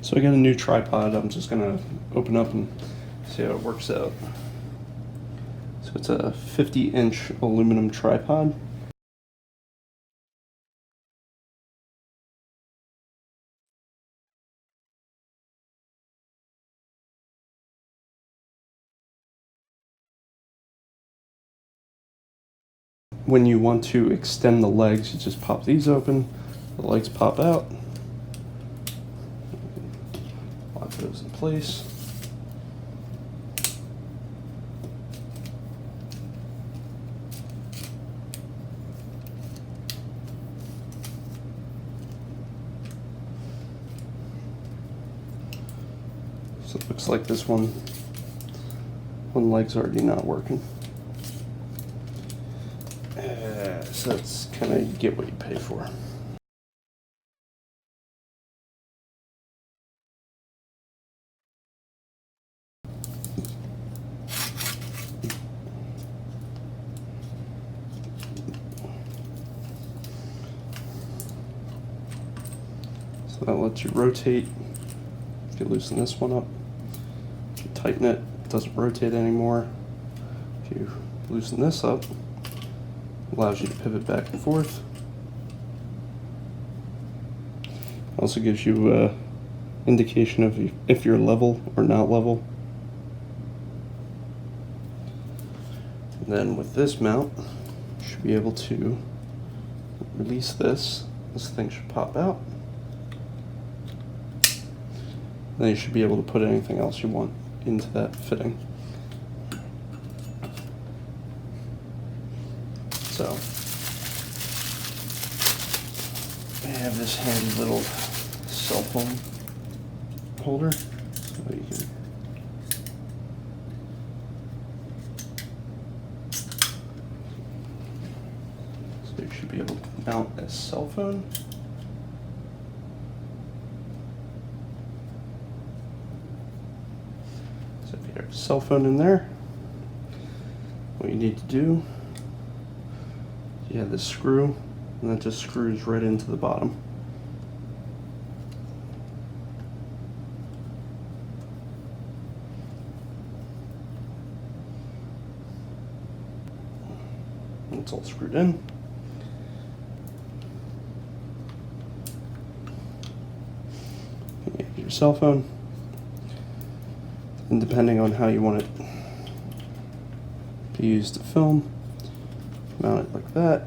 So I got a new tripod. I'm just gonna open up and see how it works out. So it's a 50-inch aluminum tripod. When you want to extend the legs, you just pop these open, the legs pop out, lock those in place. So it looks like this one leg's already not working. So that's kind of, you get what you pay for. So that lets you rotate. If you loosen this one up, if you tighten it, it doesn't rotate anymore. If you loosen this up, it allows you to pivot back and forth. Also gives you an indication of if you're level or not level. And then with this mount, you should be able to release this. This thing should pop out. Then you should be able to put anything else you want into that fitting. So I have this handy little cell phone holder, so you can you should be able to mount a cell phone. So if you have a cell phone in there, what you need to do, you have this screw, and that just screws right into the bottom. It's all screwed in. You have your cell phone, and depending on how you want it to be used to film, mount it like that.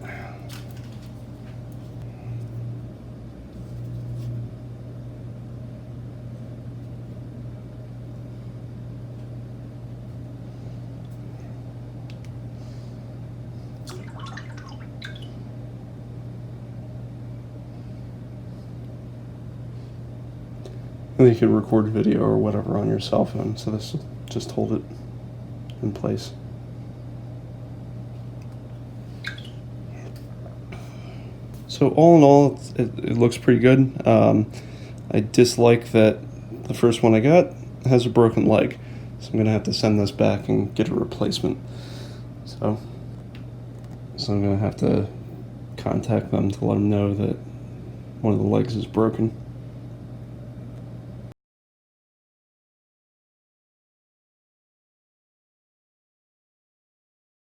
And you can record video or whatever on your cell phone, so this will just hold it in place. So all in all, it looks pretty good. I dislike that the first one I got has a broken leg, so I'm gonna have to send this back and get a replacement. So I'm gonna have to contact them to let them know that one of the legs is broken.